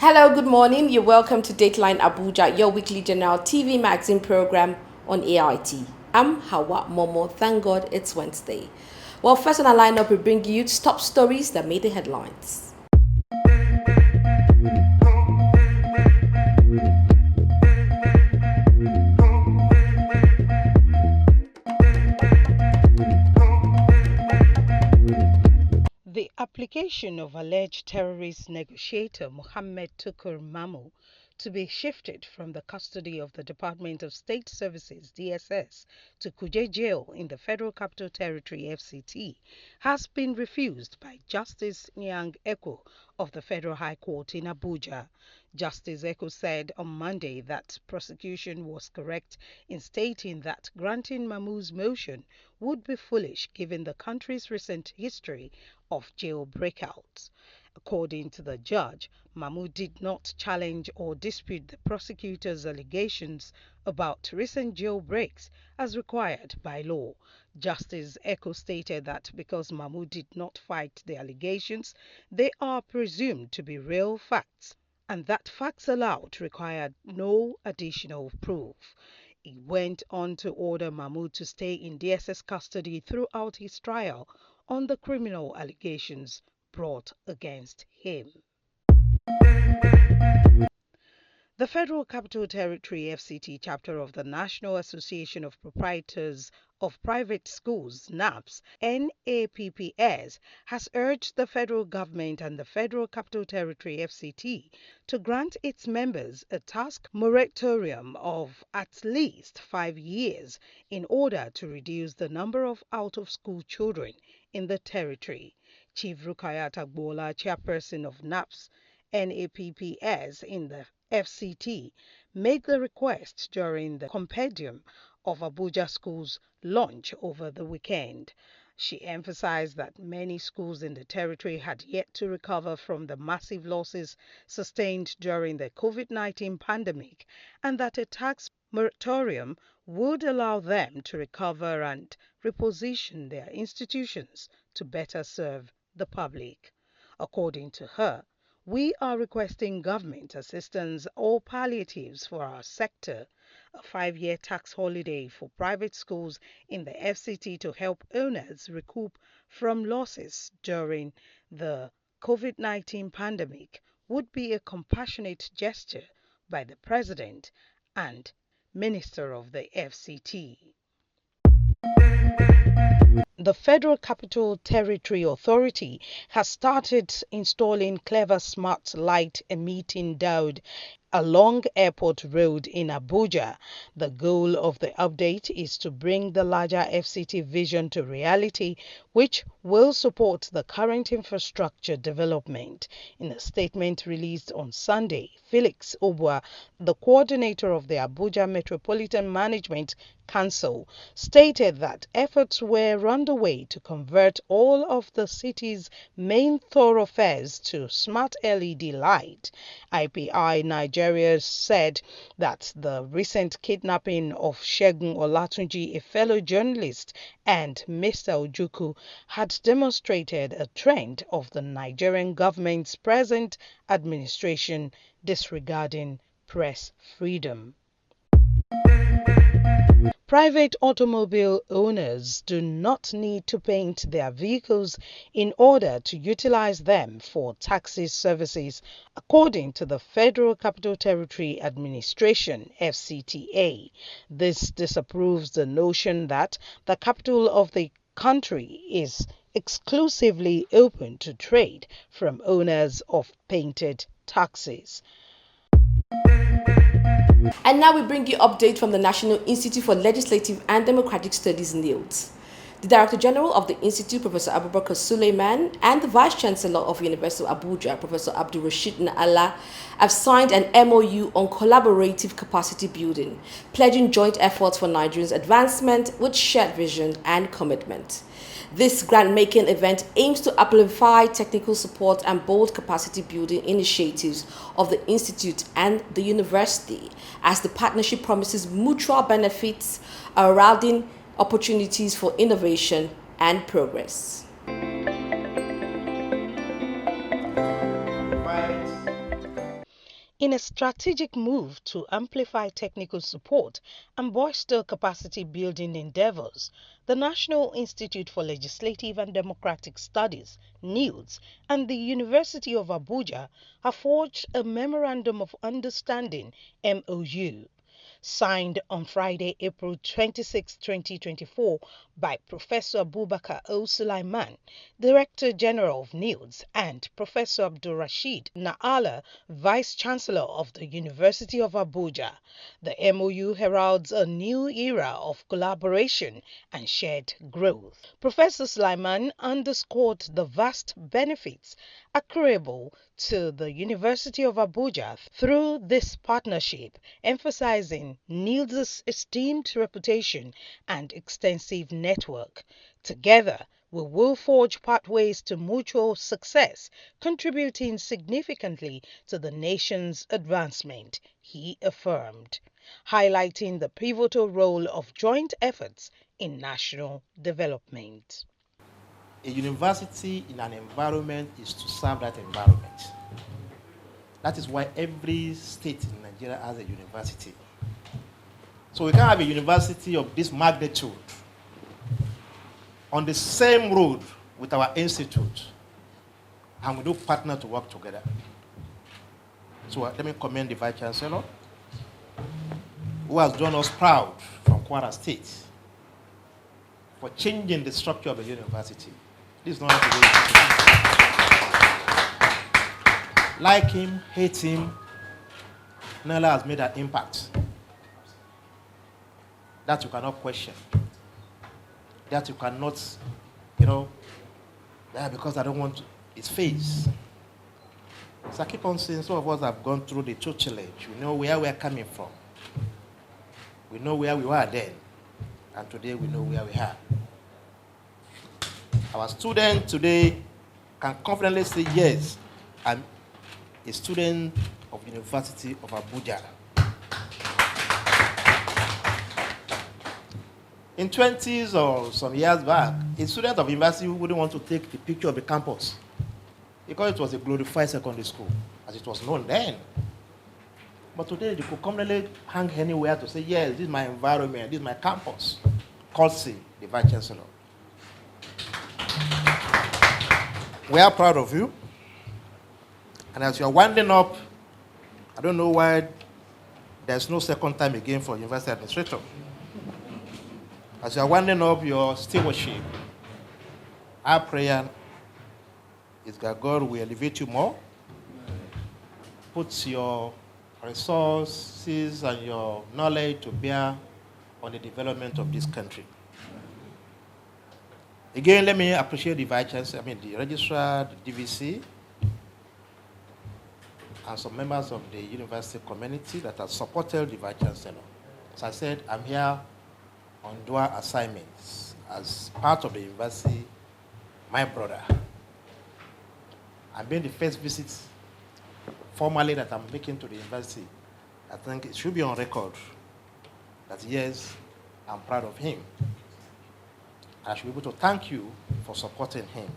Hello, good morning. You're welcome to Dateline Abuja, your weekly general TV magazine program on AIT. I'm Hawa Momo. Thank God it's Wednesday. Well, first on our lineup, we bring you top stories that made the headlines. The application of alleged terrorist negotiator Mohammed Tukur Mamu to be shifted from the custody of the Department of State Services (DSS) to Kuje Jail in the Federal Capital Territory (FCT) has been refused by Justice Nyang Eko of the Federal High Court in Abuja. Justice Eko said on Monday that prosecution was correct in stating that granting Mamu's motion would be foolish given the country's recent history of jail breakouts. According to the judge, Mamu did not challenge or dispute the prosecutor's allegations about recent jail breaks as required by law. Justice Eko stated that because Mamu did not fight the allegations, they are presumed to be real facts, and that facts allowed required no additional proof. He went on to order Mamu to stay in DSS custody throughout his trial on the criminal allegations brought against him. The Federal Capital Territory (FCT) chapter of the National Association of Proprietors of Private Schools (NAPS) (NAPPS) has urged the federal government and the Federal Capital Territory (FCT) to grant its members a tax moratorium of at least 5 years in order to reduce the number of out-of-school children in the territory. Chief Rukayat Agbola, chairperson of NAPPS in the FCT, made the request during the Compendium of ABUJA schools launch over the weekend. She emphasized that many schools in the territory had yet to recover from the massive losses sustained during the COVID-19 pandemic and that a tax moratorium would allow them to recover and reposition their institutions to better serve the public. According to her, we are requesting government assistance or palliatives for our sector, a 5-year tax holiday for private schools in the FCT to help owners recoup from losses during the COVID-19 pandemic would be a compassionate gesture by the President and Minister of the FCT. The Federal Capital Territory Authority has started installing clever smart light emitting diode along Airport Road in Abuja. The goal of the update is to bring the larger FCT vision to reality, which will support the current infrastructure development. In a statement released on Sunday, Felix Obua, the coordinator of the Abuja Metropolitan Management Council, stated that efforts were underway to convert all of the city's main thoroughfares to smart LED light. IPI Nigeria said that the recent kidnapping of Segun Olatunji, a fellow journalist, and Mr. Ojukwu had demonstrated a trend of the Nigerian government's present administration disregarding press freedom. Private automobile owners do not need to paint their vehicles in order to utilize them for taxi services, according to the Federal Capital Territory Administration (FCTA). This disapproves the notion that the capital of the country is exclusively open to trade from owners of painted taxis. And now we bring you update from the National Institute for Legislative and Democratic Studies (NILDS). The Director General of the Institute, Professor Abubakar Suleiman, and the Vice Chancellor of University of Abuja, Professor Abdul Rashid Na'ala, have signed an MoU on collaborative capacity building, pledging joint efforts for Nigeria's advancement with shared vision and commitment. This grant-making event aims to amplify technical support and bold capacity-building initiatives of the Institute and the university, as the partnership promises mutual benefits, heralding opportunities for innovation and progress. In a strategic move to amplify technical support and bolster capacity building endeavors, the National Institute for Legislative and Democratic Studies, NILDS, and the University of Abuja have forged a Memorandum of Understanding MoU signed on Friday, April 26, 2024 by Professor Abubakar O. Sulaiman, Director General of NILDS, and Professor Abdul Rashid Naala, Vice Chancellor of the University of Abuja. The MoU heralds a new era of collaboration and shared growth. Professor Sulaiman underscored the vast benefits accruable to the University of Abuja through this partnership, emphasizing NILDS's esteemed reputation and extensive network. Together, we will forge pathways to mutual success, contributing significantly to the nation's advancement, he affirmed, highlighting the pivotal role of joint efforts in national development. A university in an environment is to serve that environment. That is why every state in Nigeria has a university. So we can't have a university of this magnitude on the same road with our institute, and we do partner to work together. So let me commend the Vice Chancellor, who has done us proud from Kwara State for changing the structure of the university. This is not the way it is. Like him, hate him, Nala has made an impact that you cannot question, that you cannot, because I don't want his face. So I keep on saying some of us have gone through the tutelage. We know where we're coming from. We know where we were then. And today we know where we are. Our student today can confidently say, yes, I'm a student of University of Abuja. In 20s or some years back, a student of university wouldn't want to take the picture of the campus because it was a glorified secondary school, as it was known then. But today, you could commonly hang anywhere to say, yes, this is my environment, this is my campus. Courtesy, the Vice Chancellor. We are proud of you. And as you are winding up, I don't know why there's no second time again for university administrator. As you are winding up your stewardship, our prayer is that God will elevate you more, put your resources and your knowledge to bear on the development of this country. Again, let me appreciate the Vice Chancellor, the Registrar, the DVC, and some members of the university community that have supported the Vice Chancellor. As I said, I'm here on dual assignments as part of the university, my brother. I'm being the first visit formally that I'm making to the university. I think it should be on record that yes, I'm proud of him. I should be able to thank you for supporting him.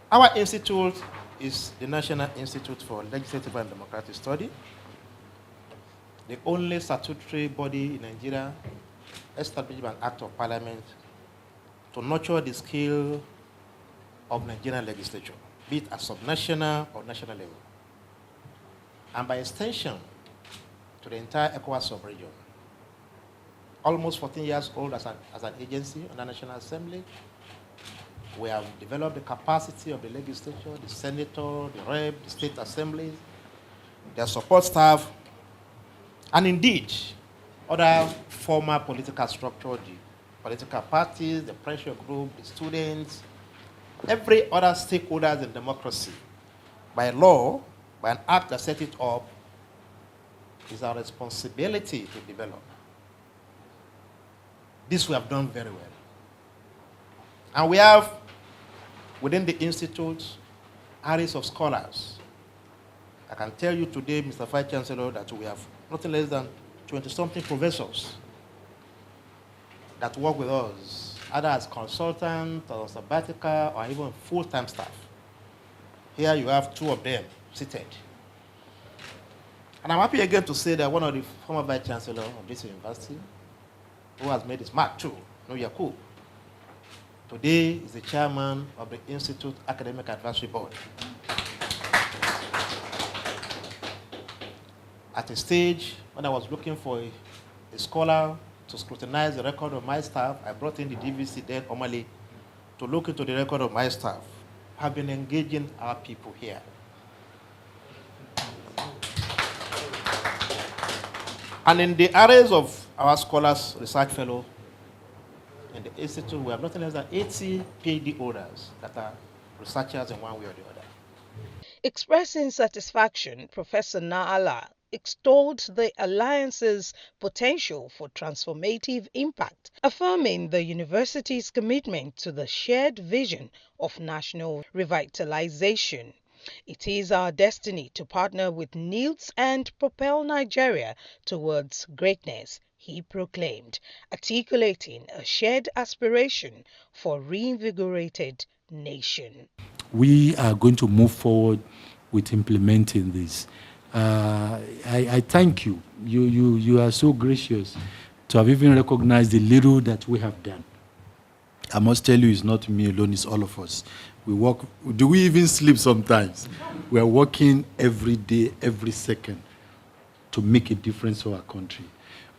Our institute is the National Institute for Legislative and Democratic Study, the only statutory body in Nigeria established by an act of parliament to nurture the skill of Nigerian legislature, be it at subnational or national level, and by extension to the entire ECOWAS sub-region. Almost 14 years old as an agency on the National Assembly, we have developed the capacity of the legislature, the senator, the rep, the state assemblies, their support staff, and indeed, other former political structure, the political parties, the pressure group, the students, every other stakeholders in democracy, by law, by an act that set it up, is our responsibility to develop. This we have done very well. And we have, within the institute, areas of scholars. I can tell you today, Mr. Vice Chancellor, that we have nothing less than 20-something professors that work with us, either as consultants or sabbatical or even full-time staff. Here you have two of them seated. And I'm happy again to say that one of the former Vice Chancellor of this university, who has made his mark too, No Yakub, today is the chairman of the Institute Academic Advisory Board. At a stage when I was looking for a scholar to scrutinize the record of my staff, I brought in the DVC then, Omali, to look into the record of my staff. Have been engaging our people here. And in the areas of our scholars, research fellow, in the institute, we have nothing less than 80 PhD holders that are researchers in one way or the other. Expressing satisfaction, Professor Naala extolled the alliance's potential for transformative impact, affirming the university's commitment to the shared vision of national revitalization. It is our destiny to partner with NILDS and propel Nigeria towards greatness, he proclaimed, articulating a shared aspiration for reinvigorated nation. We are going to move forward with implementing this. I thank you. You are so gracious to have even recognized the little that we have done. I must tell you, it's not me alone, it's all of us. We work. Do we even sleep sometimes? We are working every day, every second to make a difference for our country.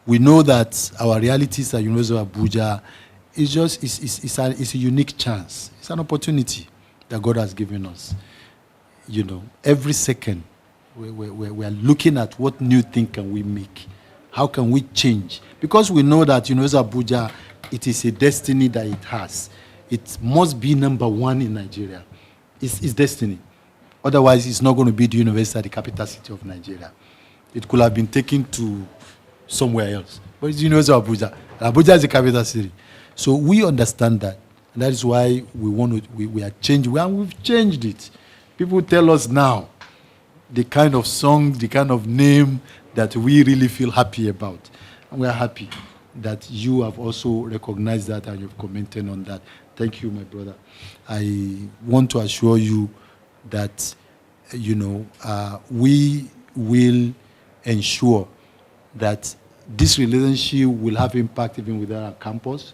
We know that our realities at University of Abuja is just it's a unique chance. It's an opportunity that God has given us. You know, every second we are looking at what new thing can we make. How can we change? Because we know that University of Abuja, it is a destiny that it has. It must be number one in Nigeria. It's destiny. Otherwise, it's not going to be the university at the capital city of Nigeria. It could have been taken to somewhere else. But it's the University of Abuja. Abuja is the capital city. So we understand that. And that is why we are changing. We've changed it. People tell us now the kind of song, the kind of name that we really feel happy about. And we are happy that you have also recognized that and you've commented on that. Thank you, my brother. I want to assure you that, we will ensure that this relationship will have impact even within our campus.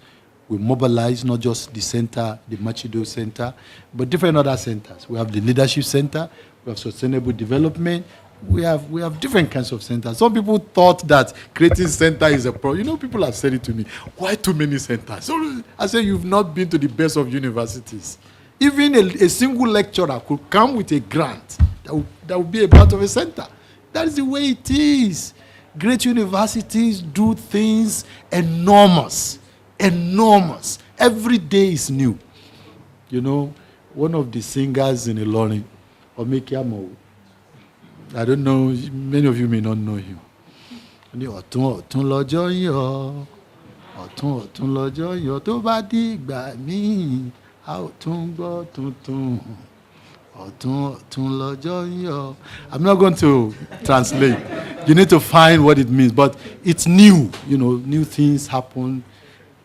We mobilize not just the center, the Machido Center, but different other centers. We have the Leadership Center, we have Sustainable Development, we have different kinds of centers. Some people thought that creating center is a problem. People have said it to me. Why too many centers? So I say you've not been to the best of universities. Even a single lecturer could come with a grant that would be a part of a center. That is the way it is. Great universities do things enormous. Enormous. Every day is new. One of the singers in Ilorin, MoU, I don't know, many of you may not know him. Ọ̀tún ọ̀tún lọ́jọ́ yọ, ọ̀tún lọ́jọ́ yọ, tó bá dìgbà míì, a ò tún gbọ́ tuntun. Ọ̀tún ọ̀tún lọ́jọ́ yọ. I'm not going to translate. You need to find what it means, but it's new. New things happen,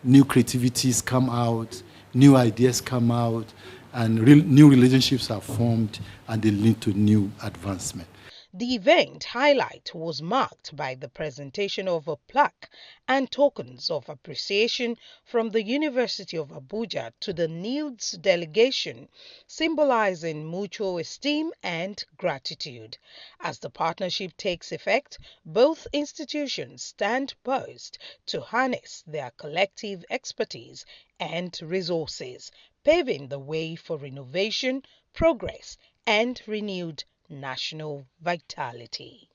new creativities come out, new ideas come out, and new relationships are formed, and they lead to new advancement. The event highlight was marked by the presentation of a plaque and tokens of appreciation from the University of Abuja to the NILDS delegation, symbolizing mutual esteem and gratitude. As the partnership takes effect, both institutions stand poised to harness their collective expertise and resources, paving the way for innovation, progress, and renewed national vitality.